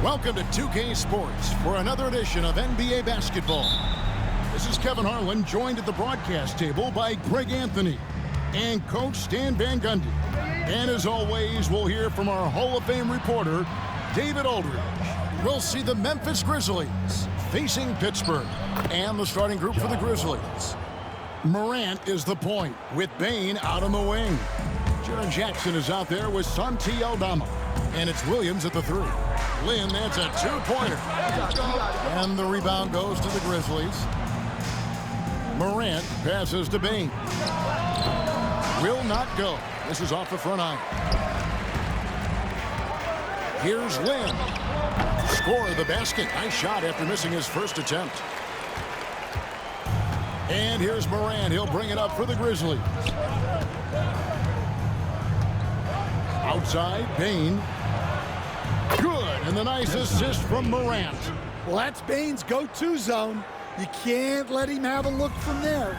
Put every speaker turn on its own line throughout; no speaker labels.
Welcome to 2K Sports for another edition of NBA basketball. This is Kevin Harlan, joined at the broadcast table by Greg Anthony and Coach Stan Van Gundy. And as always, we'll hear from our Hall of Fame reporter, David Aldridge. We'll see the Memphis Grizzlies facing Pittsburgh and the starting group for the Grizzlies. Morant is the point with Bane out on the wing. Jaren Jackson is out there with Santi Aldama. And it's Williams at the three. Lynn, that's a two-pointer. And the rebound goes to the Grizzlies. Morant passes to Bane. Will not go. This is off the front iron. Here's Lynn. Score the basket. Nice shot after missing his first attempt. And here's Morant. He'll bring it up for the Grizzlies. Outside, Bane. Good, and the nice assist from Morant.
Well, that's Bane's go-to zone. You can't let him have a look from there.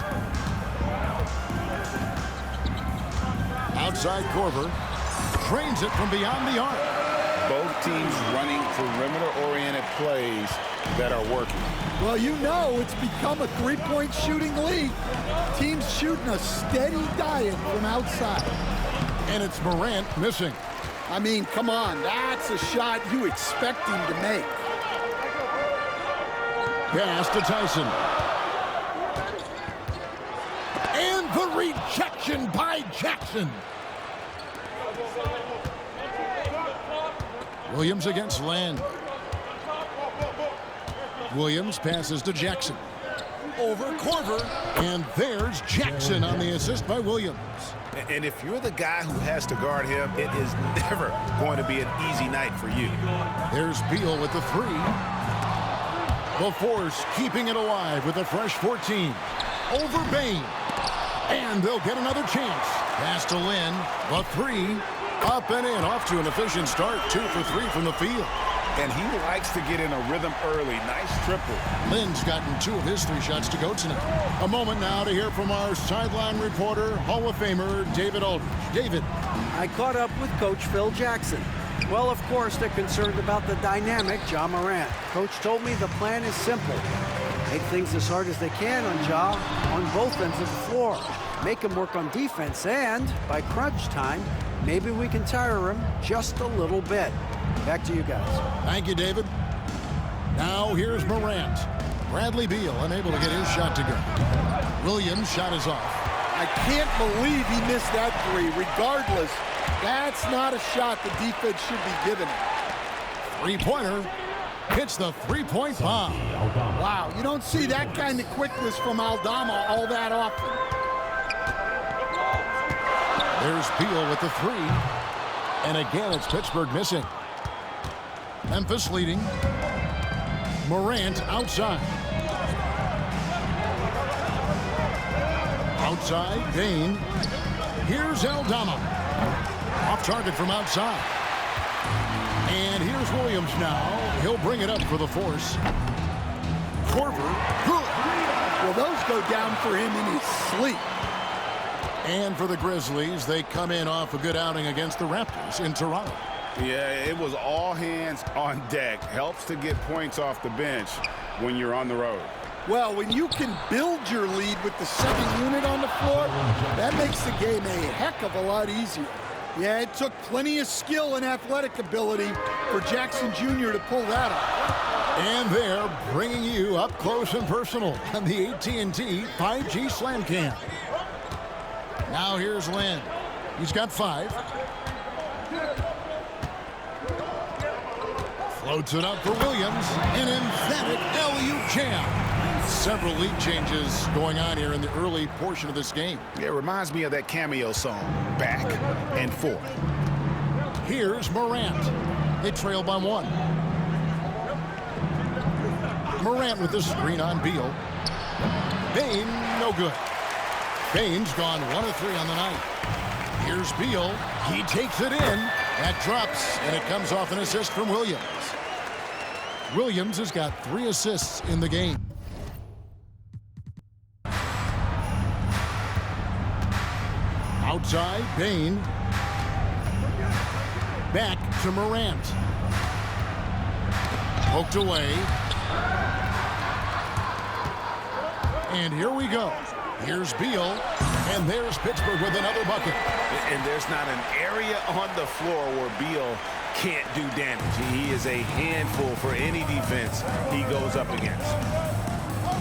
Outside, Korver trains it from beyond the arc.
Both teams running perimeter-oriented plays that are working.
Well, you know it's become a three-point shooting league. Teams shooting a steady diet from outside.
And it's Morant missing.
I mean, come on, that's a shot you expect him to make.
Pass to Tyson. And the rejection by Jackson. Williams against Land. Williams passes to Jackson. Over Korver. And there's Jackson on the assist by Williams.
And if you're the guy who has to guard him, it is never going to be an easy night for you.
There's Beal with the three. The Force keeping it alive with a fresh 14. Over Bane. And they'll get another chance. Pass to Lynn. The three. Up and in. Off to an efficient start. 2 for 3 from the field.
And he likes to get in a rhythm early. Nice triple.
Lynn's gotten 2 of his 3 shots to go tonight. A moment now to hear from our sideline reporter, Hall of Famer, David Aldridge. David.
I caught up with Coach Phil Jackson. Well, of course, they're concerned about the dynamic Ja Morant. Coach told me the plan is simple. Make things as hard as they can on Ja on both ends of the floor. Make him work on defense, and by crunch time, maybe we can tire him just a little bit. Back to you guys.
Thank you, David. Now here's Morant. Bradley Beal unable to get his shot to go. Williams' shot is off.
I can't believe he missed that three. Regardless, that's not a shot the defense should be giving him.
Three-pointer. Hits the three-point bomb.
Wow, you don't see that kind of quickness from Aldama all that often.
There's Beal with the three. And again, it's Pittsburgh missing. Memphis leading. Morant outside. Outside, Bane. Here's Aldama. Off target from outside. And here's Williams now. He'll bring it up for the Force. Korver, good.
Well, those go down for him in his sleep.
And for the Grizzlies, they come in off a good outing against the Raptors in Toronto.
Yeah, it was all hands on deck. Helps to get points off the bench when you're on the road.
Well, when you can build your lead with the second unit on the floor, that makes the game a heck of a lot easier. Yeah, it took plenty of skill and athletic ability for Jackson Jr. to pull that off.
And they're bringing you up close and personal on the AT&T 5G Slam Cam. Now here's Lynn. He's got 5. Floats it up for Williams. An emphatic LU jam. Several lead changes going on here in the early portion of this game.
It reminds me of that cameo song, Back and Forth.
Here's Morant. They trail by 1. Morant with the screen on Beal. Bane, no good. Bane's gone 1 of 3 on the night. Here's Beal. He takes it in. That drops, and it comes off an assist from Williams. Williams has got 3 assists in the game. Outside, Bane. Back to Morant. Poked away. And here we go. Here's Beal. And there's Pittsburgh with another bucket.
And there's not an area on the floor where Beal can't do damage. He is a handful for any defense he goes up against.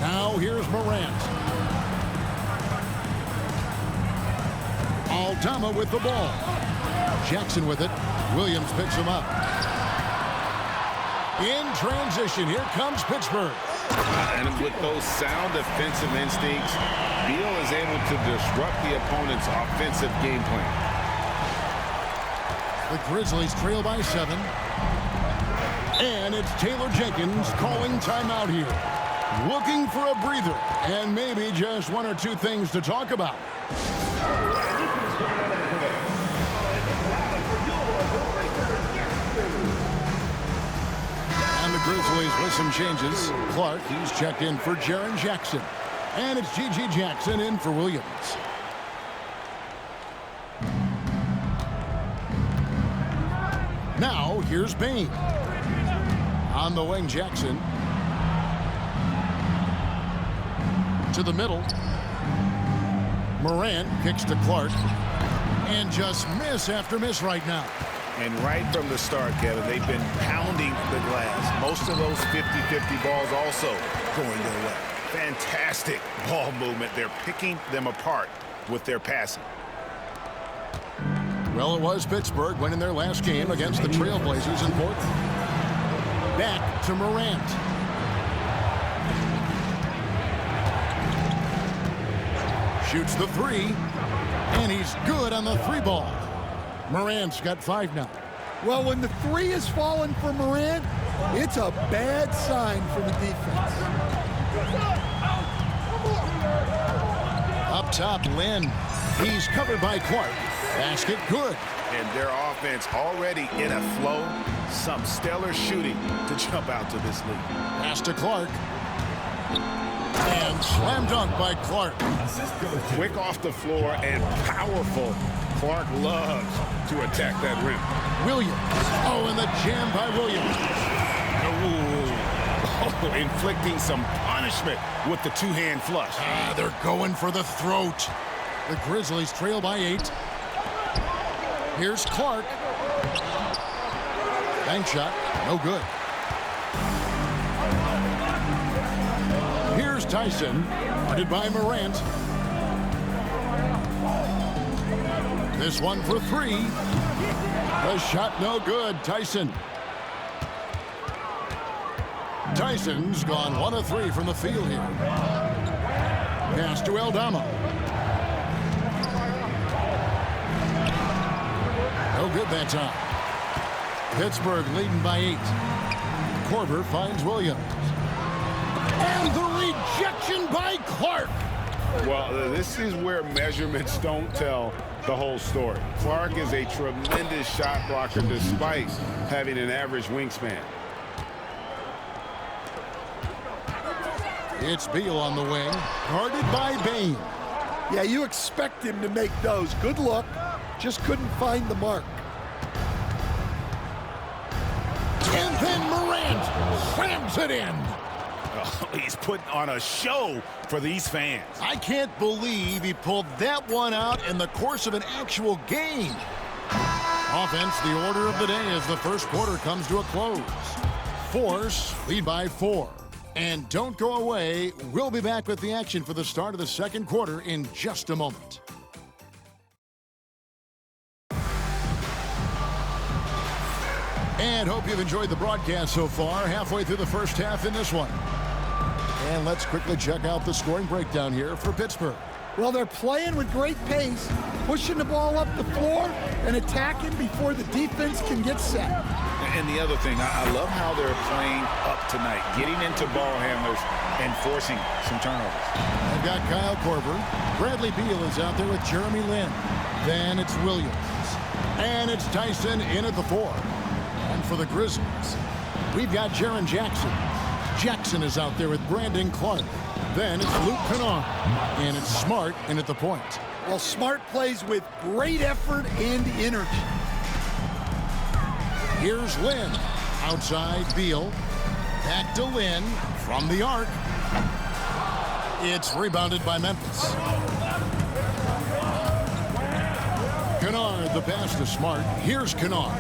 Now here's Morant. Aldama with the ball. Jackson with it. Williams picks him up. In transition, here comes Pittsburgh.
And with those sound defensive instincts, Beal is able to disrupt the opponent's offensive game plan.
The Grizzlies trail by 7. And it's Taylor Jenkins calling timeout here. Looking for a breather and maybe just one or two things to talk about. And the Grizzlies with some changes. Clark, he's checked in for Jaren Jackson. And it's G.G. Jackson in for Williams. Now, here's Bain. On the wing, Jackson. To the middle. Morant kicks to Clark. And just miss after miss right now.
And right from the start, Kevin, they've been pounding the glass. Most of those 50-50 balls also going their way. Fantastic ball movement. They're picking them apart with their passing.
Well, it was Pittsburgh winning their last game against the Trailblazers in Portland. Back to Morant. Shoots the 3. And he's good on the 3 ball. Morant's got 5 now.
Well, when the 3 is falling for Morant, it's a bad sign for the defense.
Up top, Lynn. He's covered by Clark. Basket good.
And their offense already in a flow. Some stellar shooting to jump out to this lead.
Pass to Clark. And slam dunk by Clark.
Quick off the floor and powerful. Clark loves to attack that rim.
Williams. Oh, and the jam by Williams.
Oh, inflicting some punishment with the two-hand flush.
They're going for the throat. The Grizzlies trail by 8. Here's Clark. Bank shot. No good. Here's Tyson. Guarded by Morant. This one for 3. The shot no good. Tyson. Tyson's gone 1 of 3 from the field here. Pass to Aldama. No good that time. Pittsburgh leading by 8. Korver finds Williams. And the rejection by Clark.
Well, this is where measurements don't tell the whole story. Clark is a tremendous shot blocker despite having an average wingspan.
It's Beal on the wing, guarded by Bain.
Yeah, you expect him to make those. Good look. Just couldn't find the mark.
And then Morant slams it in.
Oh, he's putting on a show for these fans.
I can't believe he pulled that one out in the course of an actual game. Offense, the order of the day as the first quarter comes to a close. Force lead by 4. And don't go away. We'll be back with the action for the start of the second quarter in just a moment. And hope you've enjoyed the broadcast so far. Halfway through the first half in this one. And let's quickly check out the scoring breakdown here for Pittsburgh.
Well, they're playing with great pace, pushing the ball up the floor and attacking before the defense can get set.
And the other thing, I love how they're playing up tonight, getting into ball handlers and forcing some turnovers.
They've got Kyle Korver. Bradley Beal is out there with Jeremy Lin. Then it's Williams. And it's Tyson in at the 4. And for the Grizzlies, we've got Jaren Jackson. Jackson is out there with Brandon Clark. Then it's Luke Kennard. And it's Smart in at the point.
Well, Smart plays with great effort and energy.
Here's Lynn. Outside Beal. Back to Lynn from the arc. It's rebounded by Memphis. Kennard, the pass to Smart. Here's Kennard.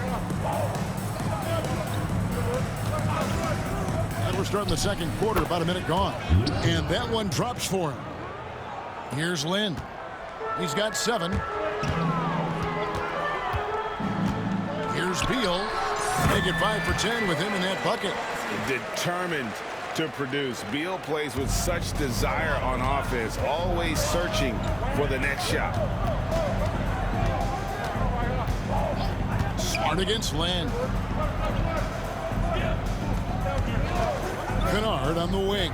And we're starting the second quarter, about a minute gone. And that one drops for him. Here's Lynn. He's got 7. Here's Beal. Make it 5 for 10 with him in that bucket.
Determined to produce. Beal plays with such desire on offense, always searching for the next shot.
Smart against Lynn. Kennard on the wing.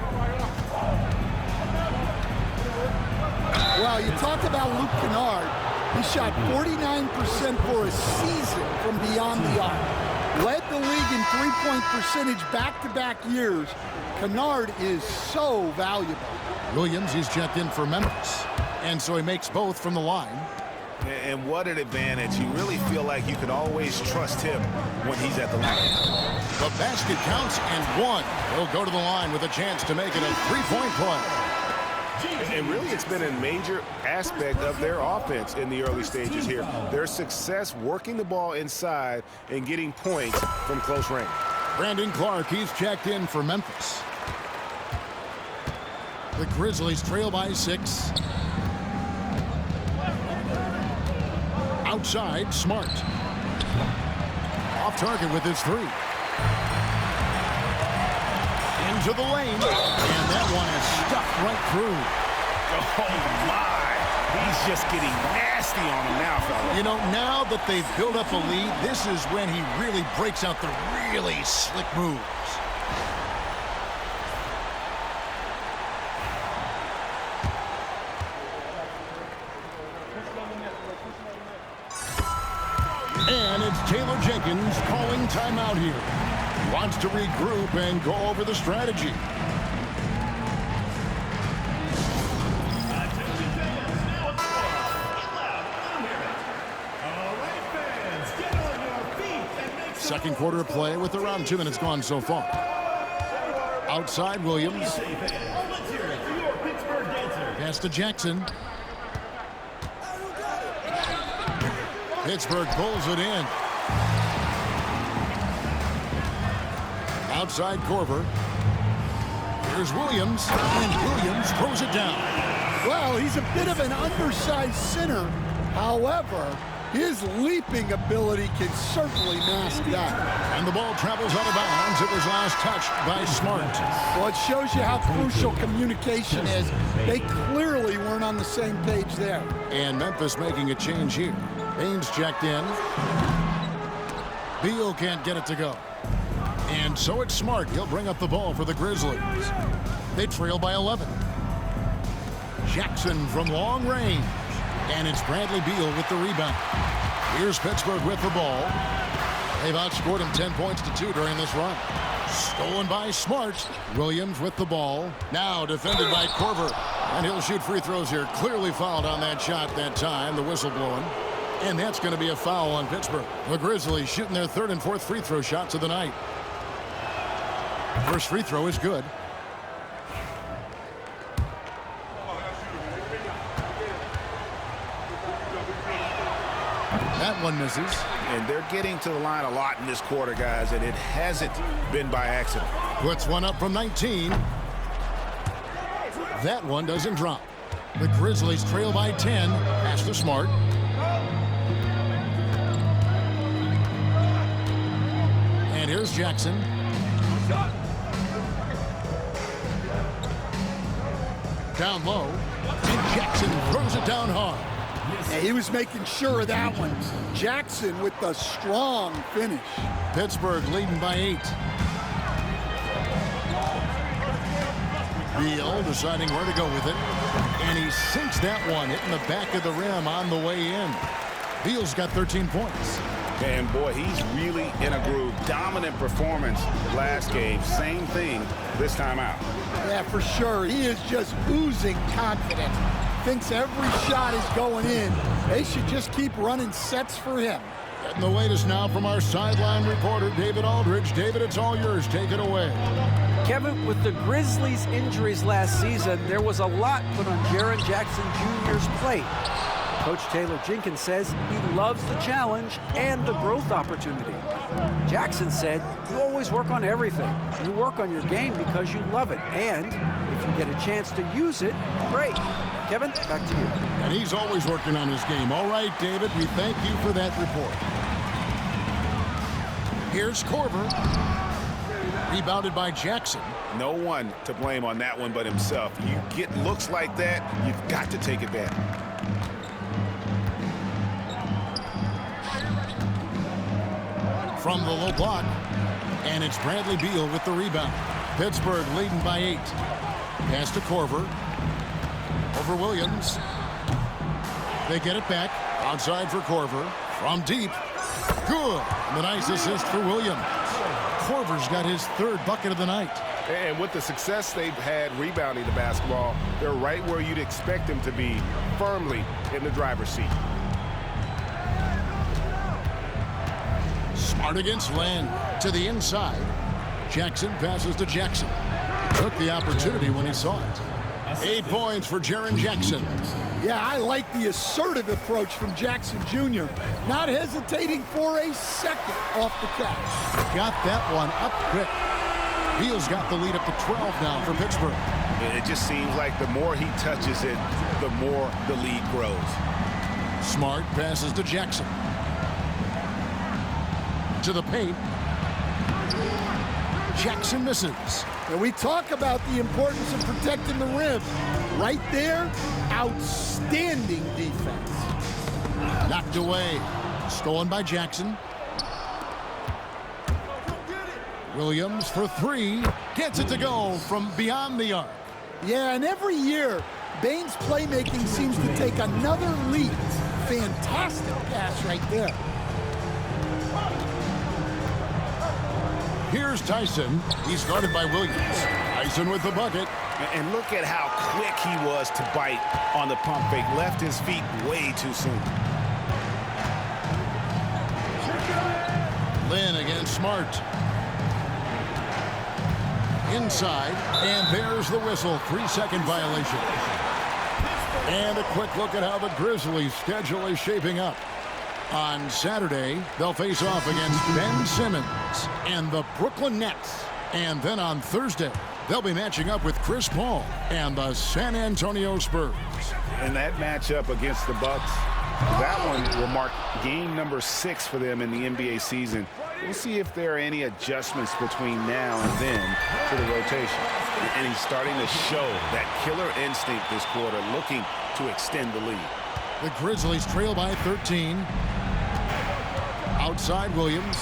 Well, you talk about Luke Kennard. He shot 49% for a season from beyond the arc. Led the league in three-point percentage back-to-back years. Kennard is so valuable.
Williams, he's checked in for Memphis. And so he makes both from the line.
And what an advantage. You really feel like you can always trust him when he's at the line.
The basket counts and 1. He'll go to the line with a chance to make it a 3-point play.
And really, it's been a major aspect of their offense in the early stages here. Their success working the ball inside and getting points from close range.
Brandon Clark, he's checked in for Memphis. The Grizzlies trail by 6. Outside, Smart. Off target with his 3. Into the lane. And that one is stuck right through.
Oh, my. He's just getting nasty on him now, fella.
You know, now that they've built up a lead, this is when he really breaks out the really slick moves. And it's Taylor Jenkins calling timeout here. Wants to regroup and go over the strategy. Second quarter of play with around 2 minutes gone so far. Outside, Williams. Pass to Jackson. Pittsburgh pulls it in. Outside Korver. Here's Williams. And Williams throws it down.
Well, he's a bit of an undersized center. However, his leaping ability can certainly mask that.
And the ball travels out of bounds. It was last touched by Smart.
Well, it shows you how crucial communication is. They clearly weren't on the same page there.
And Memphis making a change here. Baines checked in. Beal can't get it to go. And so it's Smart. He'll bring up the ball for the Grizzlies. They trail by 11. Jackson from long range. And it's Bradley Beal with the rebound. Here's Pittsburgh with the ball. They've outscored him 10 points to 2 during this run. Stolen by Smart. Williams with the ball. Now defended by Korver. And he'll shoot free throws here. Clearly fouled on that shot that time. The whistle blowing. And that's going to be a foul on Pittsburgh. The Grizzlies shooting their 3rd and 4th free throw shots of the night. First free throw is good. That one misses.
And they're getting to the line a lot in this quarter, guys, and it hasn't been by accident.
Puts one up from 19. That one doesn't drop. The Grizzlies trail by 10. Pass to Smart. And here's Jackson. Down low. And Jackson throws it down hard.
Yeah, he was making sure of that one. Jackson with the strong finish.
Pittsburgh leading by 8. Beal deciding where to go with it. And he sinks that one, hitting the back of the rim on the way in. Beal's got 13 points.
And boy, he's really in a groove. Dominant performance last game. Same thing this time out.
Yeah, for sure. He is just oozing confidence. Thinks every shot is going in. They should just keep running sets for him.
And the latest now from our sideline reporter, David Aldridge. David, it's all yours. Take it away.
Kevin, with the Grizzlies' injuries last season, there was a lot put on Jaren Jackson Jr.'s plate. Coach Taylor Jenkins says he loves the challenge and the growth opportunity. Jackson said, you always work on everything. You work on your game because you love it. And if you get a chance to use it, great. Kevin, back to you.
And he's always working on his game. All right, David, we thank you for that report. Here's Korver. Rebounded by Jackson.
No one to blame on that one but himself. You get looks like that, you've got to take advantage.
From the low block, and it's Bradley Beal with the rebound. Pittsburgh leading by 8. Pass to Korver. Over Williams. They get it back. Outside for Korver. From deep. Good. And the nice assist for Williams. Korver's got his 3rd bucket of the night.
And with the success they've had rebounding the basketball, they're right where you'd expect them to be, firmly in the driver's seat.
Smart against Len. To the inside. Jackson passes to Jackson. Took the opportunity when he saw it. 8 points for Jaren Jackson.
Yeah, I like the assertive approach from Jackson Jr. Not hesitating for a second off the catch.
Got that one up quick. Beal's got the lead up to 12 now for Pittsburgh.
It just seems like the more he touches it, the more the lead grows.
Smart passes to Jackson. To the paint. Jackson misses.
And we talk about the importance of protecting the rim. Right there, outstanding defense.
Knocked away. Stolen by Jackson. Williams for 3. Gets it to go from beyond the arc.
Yeah, and every year, Bain's playmaking seems to take another leap. Fantastic pass right there.
Here's Tyson. He's guarded by Williams. Tyson with the bucket.
And look at how quick he was to bite on the pump fake. Left his feet way too soon.
Lynn against Smart. Inside, and there's the whistle. 3-second violation. And a quick look at how the Grizzlies' schedule is shaping up. On Saturday, they'll face off against Ben Simmons and the Brooklyn Nets. And then on Thursday, they'll be matching up with Chris Paul and the San Antonio Spurs.
And that matchup against the Bucks, that one will mark game number 6 for them in the NBA season. We'll see if there are any adjustments between now and then to the rotation. And he's starting to show that killer instinct this quarter, looking to extend the lead.
The Grizzlies trail by 13. Outside Williams.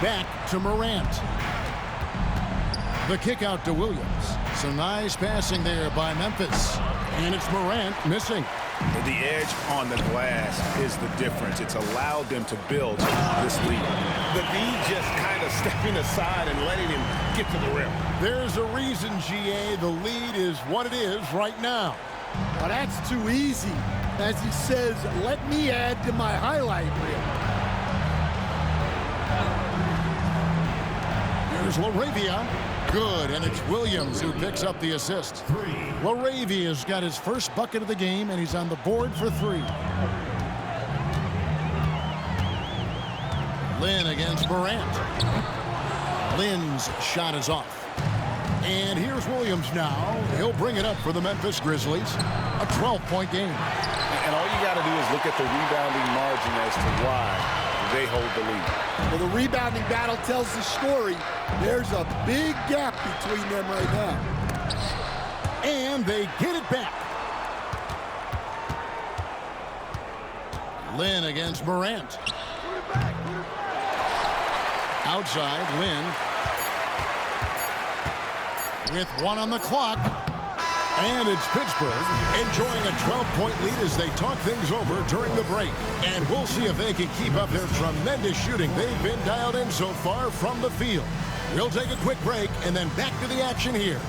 Back to Morant. The kick out to Williams. Some nice passing there by Memphis. And it's Morant missing.
The edge on the glass is the difference. It's allowed them to build this lead. The lead just kind of stepping aside and letting him get to the rim.
There's a reason, GA, the lead is what it is right now.
Well, that's too easy. As he says, let me add to my highlight reel.
Here's LaRavia. Good, and it's Williams who picks up the assist. LaRavia's got his first bucket of the game, and he's on the board for 3. Lynn against Morant. Lynn's shot is off. And here's Williams now. He'll bring it up for the Memphis Grizzlies. A 12-point game.
And all you got to do is look at the rebounding margin as to why they hold the lead.
Well, the rebounding battle tells the story. There's a big gap between them right now.
And they get it back. Lynn against Morant. Outside, Lynn. With 1 on the clock. And it's Pittsburgh enjoying a 12-point lead as they talk things over during the break. And we'll see if they can keep up their tremendous shooting they've been dialed in so far from the field. We'll take a quick break and then back to the action here.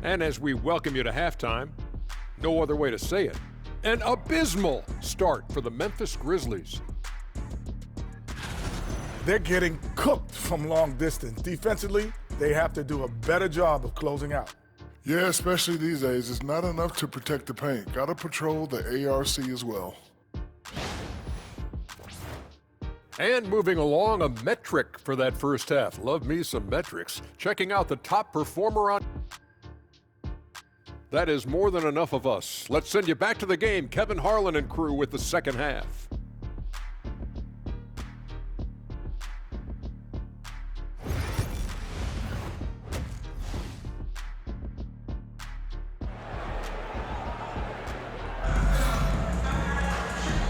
And as we welcome you to halftime, no other way to say it, an abysmal start for the Memphis Grizzlies.
They're getting cooked from long distance. Defensively, they have to do a better job of closing out.
Yeah, especially these days. It's not enough to protect the paint. Got to patrol the ARC as well.
And moving along, a metric for that first half. Love me some metrics. Checking out the top performer on... That is more than enough of us. Let's send you back to the game. Kevin Harlan and crew with the second half.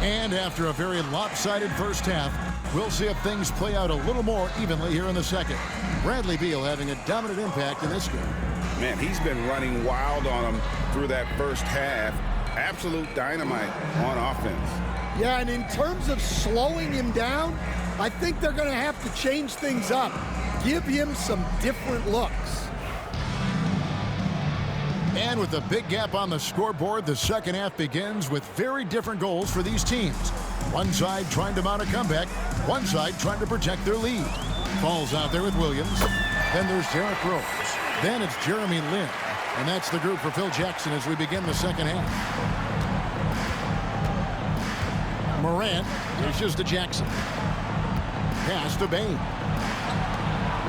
And after a very lopsided first half, we'll see if things play out a little more evenly here in the second. Bradley Beal having a dominant impact in this game.
Man, he's been running wild on him through that first half. Absolute dynamite on offense.
Yeah, and in terms of slowing him down, I think they're going to have to change things up. Give him some different looks.
And with a big gap on the scoreboard, the second half begins with very different goals for these teams. One side trying to mount a comeback, one side trying to protect their lead. Falls out there with Williams. Then there's Derrick Rose. Then it's Jeremy Lin. And that's the group for Phil Jackson as we begin the second half. Morant dishes to Jackson. Pass to Bain.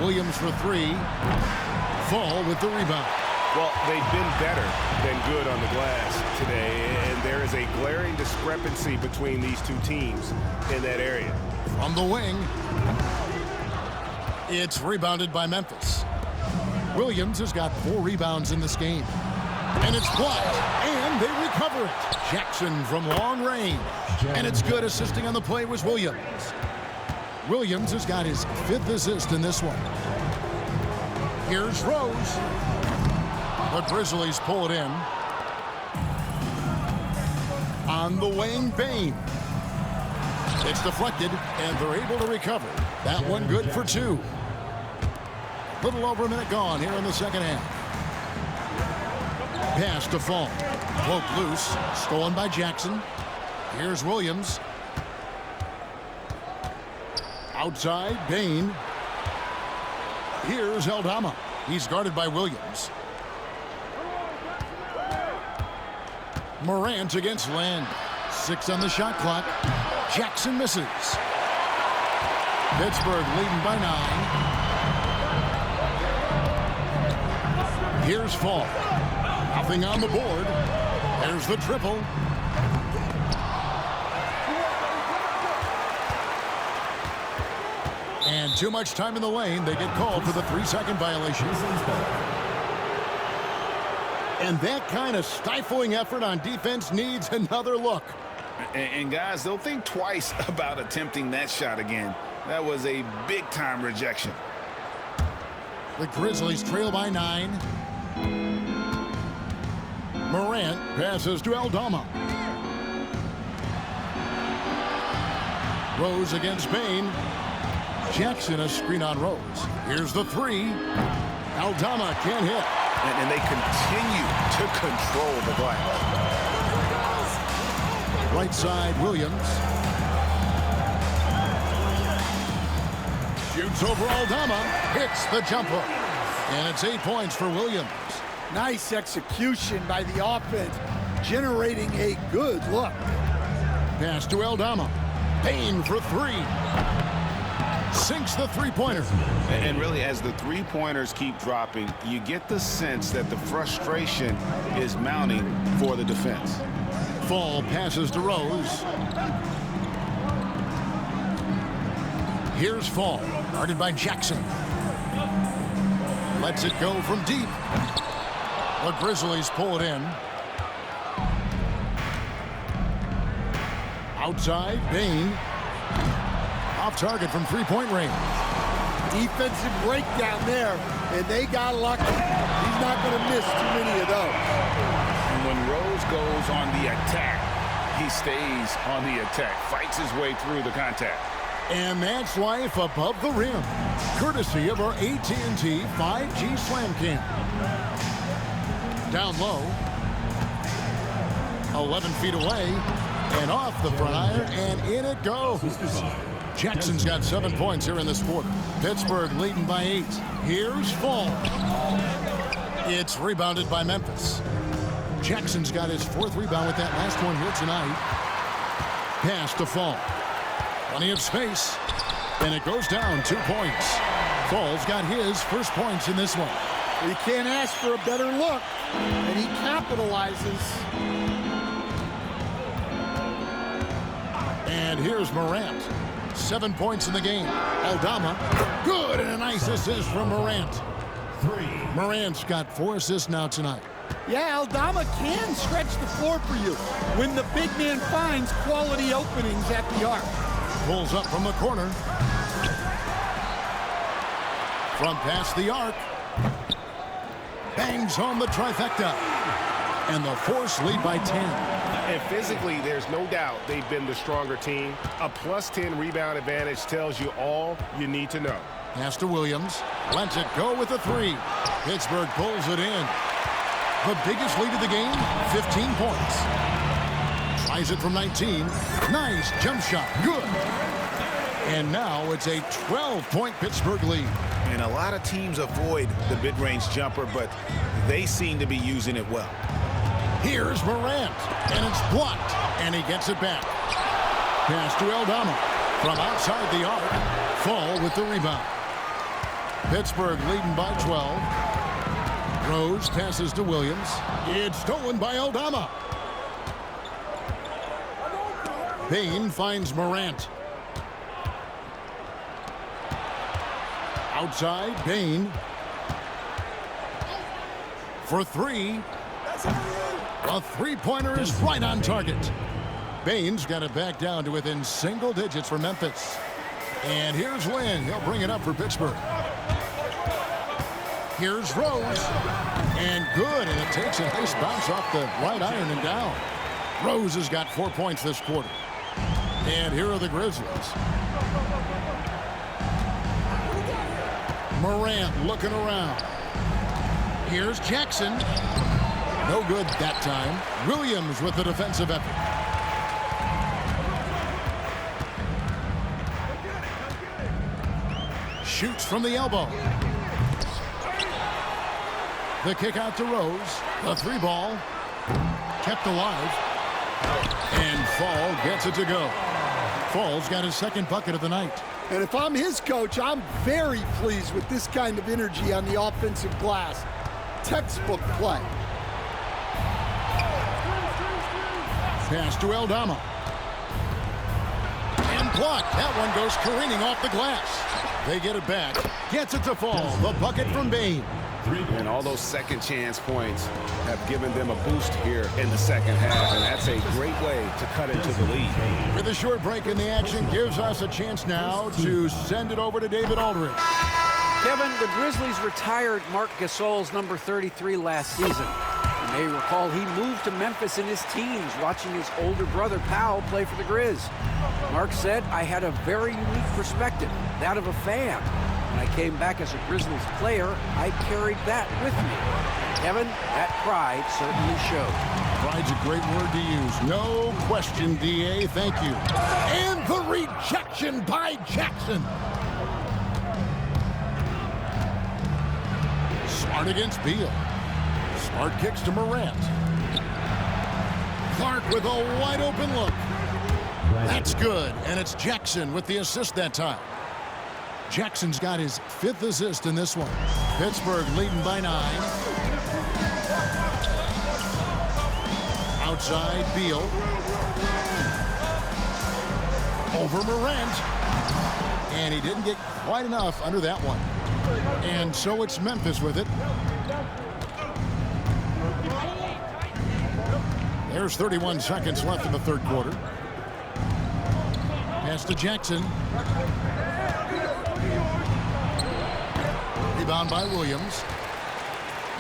Williams for three. Fall with the rebound.
Well, they've been better than good on the glass today, and there is a glaring discrepancy between these two teams in that area.
From the wing, it's rebounded by Memphis. Williams has got 4 rebounds in this game. And it's blocked, and they recover it. Jackson from long range. And it's good. Assisting on the play was Williams. Williams has got his 5th assist in this one. Here's Rose. The Grizzlies pull it in. On the wing, Bain. It's deflected, and they're able to recover. That one good for 2. Little over a minute gone here in the second half. Pass to Fall. Broke loose. Stolen by Jackson. Here's Williams. Outside, Bain. Here's Aldama. He's guarded by Williams. Morant against Len. 6 on the shot clock. Jackson misses. Pittsburgh leading by 9. Here's Fall. Nothing on the board. There's the triple. And too much time in the lane. They get called for the 3-second violation. And that kind of stifling effort on defense needs another look.
And guys, they'll think twice about attempting that shot again. That was a big-time rejection.
The Grizzlies trail by 9. Morant passes to Aldama. Rose against Bain. Jackson a screen on Rose. Here's the 3. Aldama can't hit.
And they continue to control the glass.
Right side, Williams. Shoots over Aldama. Hits the jump hook. And it's 8 points for Williams.
Nice execution by the offense, generating a good look.
Pass to Aldama. Bain for 3. Sinks the three-pointer.
And really, as the three-pointers keep dropping, you get the sense that the frustration is mounting for the defense.
Fall passes to Rose. Here's Fall, guarded by Jackson. Lets it go from deep. The Grizzlies pull it in. Outside, Bain. Off target from three-point range.
Defensive breakdown there, and they got lucky. He's not going to miss too many of those.
And when Rose goes on the attack, he stays on the attack, fights his way through the contact.
And that's life above the rim, courtesy of our AT&T 5G Slam Cam. Down low. 11 feet away. And off the front iron. And in it goes. Jackson's got 7 points here in this quarter. Pittsburgh leading by 8. Here's Fall. It's rebounded by Memphis. Jackson's got his 4th rebound with that last one here tonight. Pass to Fall. Plenty of space. And it goes down 2 points. Fall's got his first points in this one.
You can't ask for a better look. And he capitalizes.
And here's Morant. 7 points in the game. Aldama. Good, and a nice assist from Morant. Morant's got 4 assists now tonight.
Yeah, Aldama can stretch the floor for you when the big man finds quality openings at the arc.
Pulls up from the corner. From past the arc. Bangs home the trifecta. And the Force lead by 10.
And physically, there's no doubt they've been the stronger team. A +10 rebound advantage tells you all you need to know.
Pass to Williams. Lets it go with a 3. Pittsburgh pulls it in. The biggest lead of the game, 15 points. Tries it from 19. Nice jump shot. Good. And now it's a 12-point Pittsburgh lead.
And a lot of teams avoid the mid-range jumper, but they seem to be using it well.
Here's Morant, and it's blocked, and he gets it back. Pass to Aldama. From outside the arc, Fall with the rebound. Pittsburgh leading by 12. Rose passes to Williams. It's stolen by Aldama. Payne finds Morant. Outside, Payne. For 3. A 3-pointer is right on target. Bane's got it back down to within single digits for Memphis. And here's Lynn. He'll bring it up for Pittsburgh. Here's Rose. And good. And it takes a nice bounce off the right iron and down. Rose has got 4 points this quarter. And here are the Grizzlies. Morant looking around. Here's Jackson. No good that time. Williams with the defensive effort. Shoots from the elbow. The kick out to Rose. The 3-ball. Kept alive. And Fall gets it to go. Fall's got his 2nd bucket of the night.
And if I'm his coach, I'm very pleased with this kind of energy on the offensive glass. Textbook play.
Pass to Aldama. And blocked. That one goes careening off the glass. They get it back. Gets it to Fall. The bucket from Bane.
And all those second chance points have given them a boost here in the second half, and that's a great way to cut into the lead.
With a short break in the action, gives us a chance now to send it over to David Aldridge.
Kevin, the Grizzlies retired Marc Gasol's number 33 last season. You may recall he moved to Memphis in his teens, watching his older brother Powell play for the Grizz. Marc said, "I had a very unique perspective, that of a fan. When I came back as a Grizzlies player, I carried that with me." Kevin, that pride certainly showed.
Pride's a great word to use. No question, DA. Thank you. And the rejection by Jackson. Smart against Beal. Smart kicks to Morant. Clark with a wide open look. That's good. And it's Jackson with the assist that time. Jackson's got his 5th assist in this one. Pittsburgh leading by 9. Outside, Beal. Over Morant. And he didn't get quite enough under that one. And so it's Memphis with it. There's 31 seconds left in the 3rd quarter. Pass to Jackson. Rebound by Williams.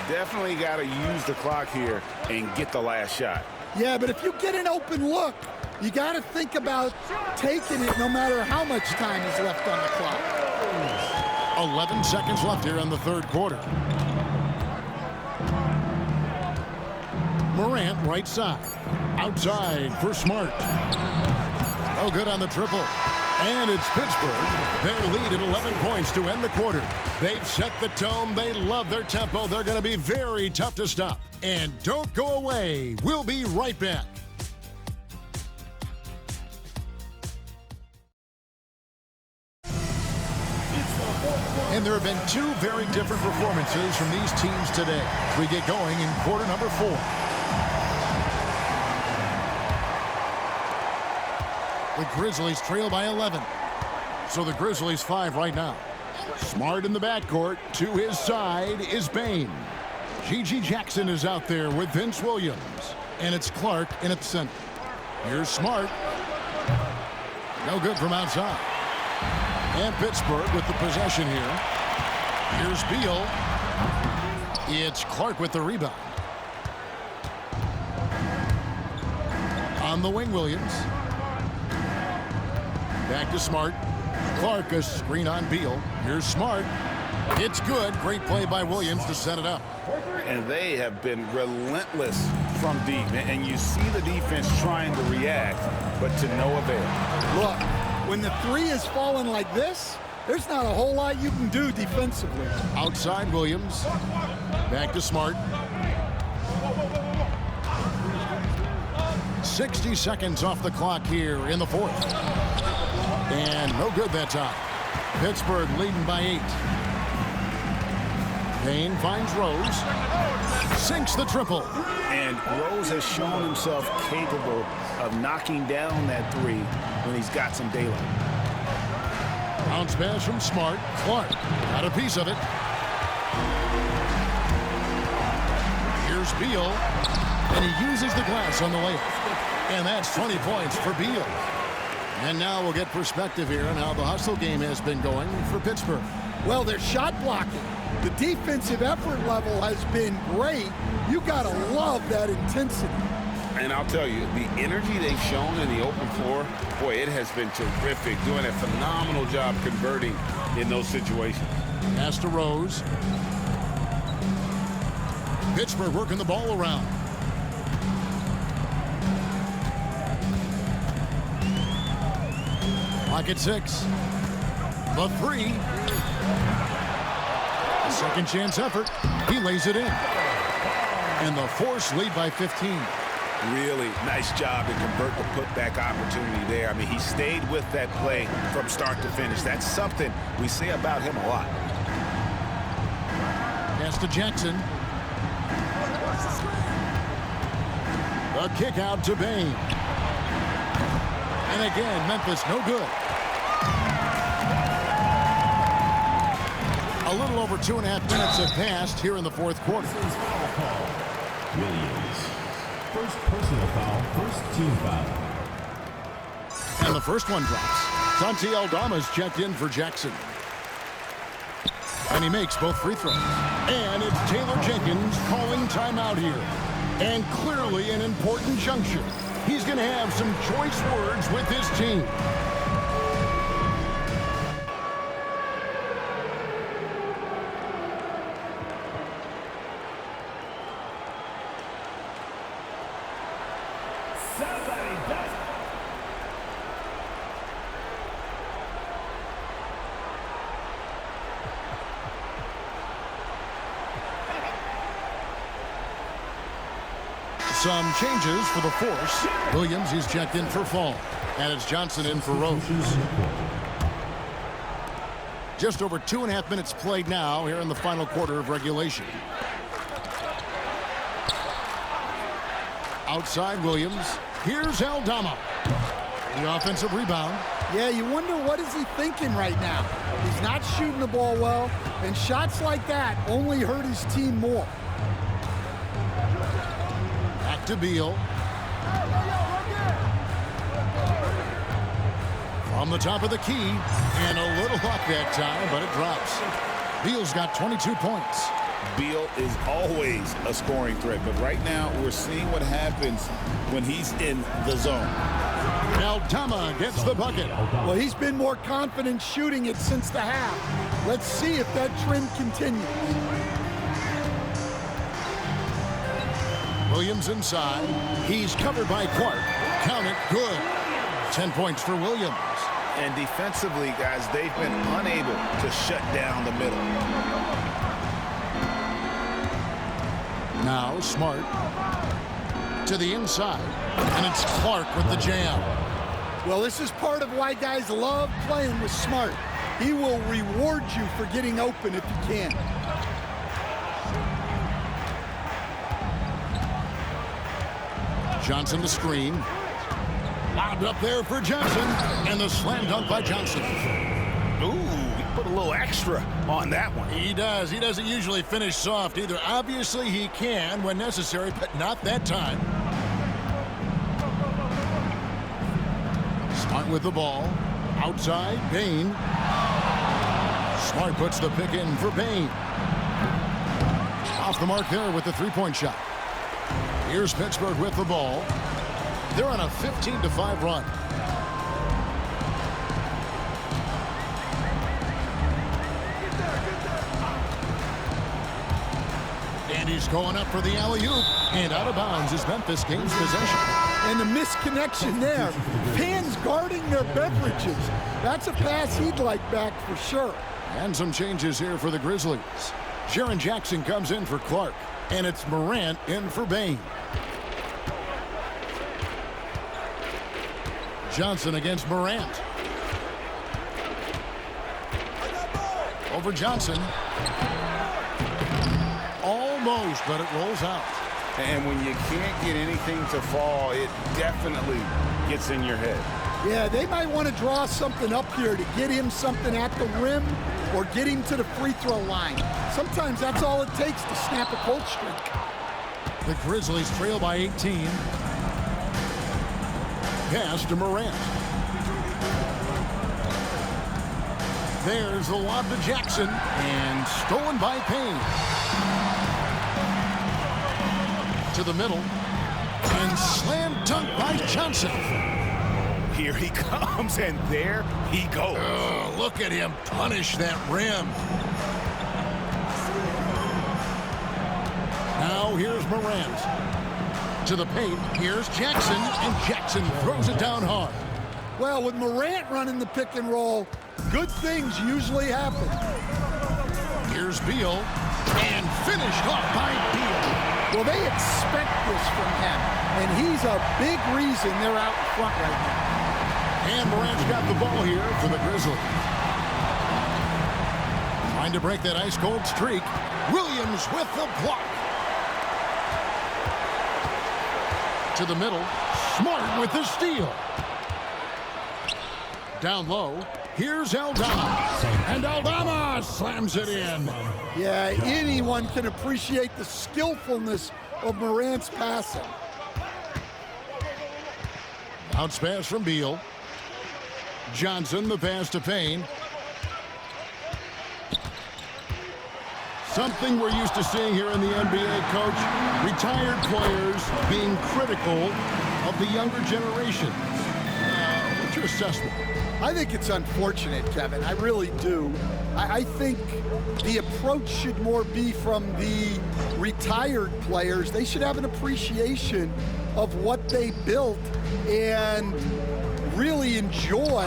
Definitely got to use the clock here and get the last shot.
Yeah, but if you get an open look, you got to think about taking it no matter how much time is left on the clock.
11 seconds left here in the 3rd quarter. Morant right side. Outside for Smart. No good on the triple. And it's Pittsburgh. They lead at 11 points to end the quarter. They've set the tone. They love their tempo. They're going to be very tough to stop. And don't go away. We'll be right back. And there have been two very different performances from these teams today. We get going in quarter number 4. The Grizzlies trail by 11. So the Grizzlies 5 right now. Smart in the backcourt. To his side is Bain. G.G. Jackson is out there with Vince Williams. And it's Clark in at the center. Here's Smart. No good from outside. And Pittsburgh with the possession here. Here's Beal. It's Clark with the rebound. On the wing, Williams. Back to Smart. Clark, a screen on Beal. Here's Smart. It's good. Great play by Williams to set it up.
And they have been relentless from deep. And you see the defense trying to react, but to no avail.
Look, when the three is falling like this, there's not a whole lot you can do defensively.
Outside Williams. Back to Smart. 60 seconds off the clock here in the fourth. And no good that time. Pittsburgh leading by 8. Payne finds Rose. Sinks the triple.
And Rose has shown himself capable of knocking down that three when he's got some daylight.
Bounce pass from Smart. Clark got a piece of it. Here's Beal. And he uses the glass on the layup. And that's 20 points for Beal. And now we'll get perspective here on how the hustle game has been going for Pittsburgh.
Well, their shot blocking. The defensive effort level has been great. You got to love that intensity.
And I'll tell you, the energy they've shown in the open floor, boy, it has been terrific. Doing a phenomenal job converting in those situations.
Pass to Rose. Pittsburgh working the ball around. Clock at 6. The three. A second chance effort. He lays it in. And the Force lead by 15.
Really nice job to convert the putback opportunity there. I mean, he stayed with that play from start to finish. That's something we say about him a lot.
Pass to Jackson. The kick out to Bain. And again, Memphis no good. A little over 2.5 minutes have passed here in the fourth quarter.
Williams. First personal foul, first team foul.
And the first one drops. Santi Aldama's checked in for Jackson. And he makes both free throws. And it's Taylor Jenkins calling timeout here. And clearly an important juncture. He's going to have some choice words with his team. Some changes for the Force. Williams, he's checked in for Fall. And it's Johnson in for Rose. Just over 2.5 minutes played now here in the final quarter of regulation. Outside Williams. Here's Aldama. The offensive rebound.
Yeah, you wonder what is he thinking right now. He's not shooting the ball well, and shots like that only hurt his team more.
Back to Beal. From the top of the key, and a little luck that time, but it drops. Beal's got 22 points.
Beal is always a scoring threat, but right now we're seeing what happens when he's in the zone.
Aldama gets the bucket.
Well, he's been more confident shooting it since the half. Let's see if that trend continues.
Williams inside. He's covered by Clark. Count it, good. 10 points for Williams.
And defensively, guys, they've been unable to shut down the middle.
Now Smart to the inside, and it's Clark with the jam.
Well, this is part of why guys love playing with Smart. He will reward you for getting open if you can.
Johnson the screen. Lobbed up there for Johnson, and the slam dunk by Johnson.
Ooh, he put a little extra on that one.
He does. He doesn't usually finish soft either. Obviously, he can when necessary, but not that time. Smart with the ball. Outside, Bain. Smart puts the pick in for Bain. Off the mark there with the three-point shot. Here's Pittsburgh with the ball. They're on a 15-5 run. And he's going up for the alley-oop. And out of bounds is Memphis gains possession.
And the misconnection there. Fans guarding their beverages. That's a pass he'd like back for sure.
And some changes here for the Grizzlies. Jaren Jackson comes in for Clark. And it's Morant in for Bain. Johnson against Morant. Over Johnson. Almost, but it rolls out.
And when you can't get anything to fall, it definitely gets in your head.
Yeah, they might want to draw something up here to get him something at the rim or get him to the free throw line. Sometimes that's all it takes to snap a cold streak.
The Grizzlies trail by 18. Pass to Morant. There's the lob to Jackson, and stolen by Payne. To the middle, and slam dunk by Johnson.
Here he comes, and there he goes.
Oh, look at him punish that rim. Now here's Morant. To the paint, here's Jackson, and Jackson throws it down hard.
Well, with Morant running the pick and roll, good things usually happen.
Here's Beal, and finished off by Beal.
Well, they expect this from him, and he's a big reason they're out in front right now.
And Morant's got the ball here for the Grizzlies. Trying to break that ice-cold streak. Williams with the block. To the middle. Smart with the steal. Down low. Here's Aldama. And Aldama slams it in.
Yeah, anyone can appreciate the skillfulness of Morant's passing.
Bounce pass from Beal. Johnson, the pass to Payne. Something we're used to seeing here in the NBA, Coach. Retired players being critical of the younger generation. What's your assessment?
I think it's unfortunate, Kevin. I really do. I think the approach should more be from the retired players. They should have an appreciation of what they built and really enjoy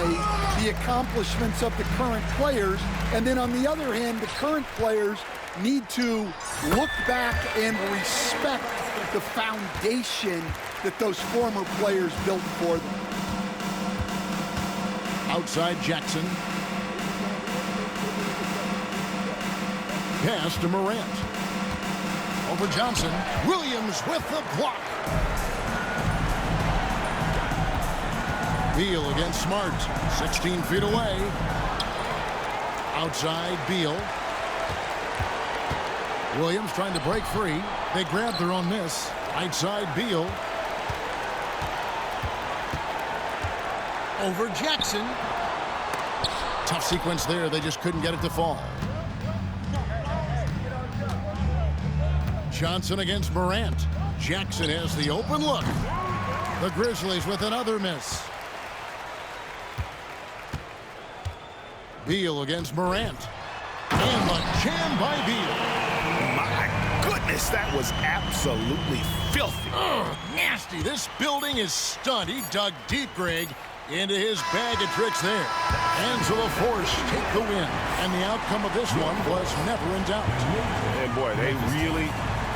the accomplishments of the current players. And then on the other hand, the current players need to look back and respect the foundation that those former players built for them.
Outside Jackson. Pass to Morant. Over Johnson. Williams with the block. Beal against Smart. 16 feet away. Outside Beal. Williams trying to break free. They grab their own miss. Outside Beal. Over Jackson. Tough sequence there. They just couldn't get it to fall. Johnson against Morant. Jackson has the open look. The Grizzlies with another miss. Beal against Morant. And the jam by Beal.
My goodness. goodness, that was absolutely filthy.
Ugh, nasty. This building is stunned. He dug deep, Greg, into his bag of tricks there. Hands of the Force take the win. And the outcome of this one was never in doubt.
And boy, they really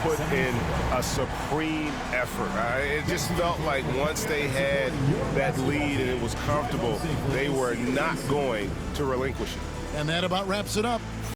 put in a supreme effort. It just felt like once they had that lead and it was comfortable, they were not going to relinquish it.
And that about wraps it up.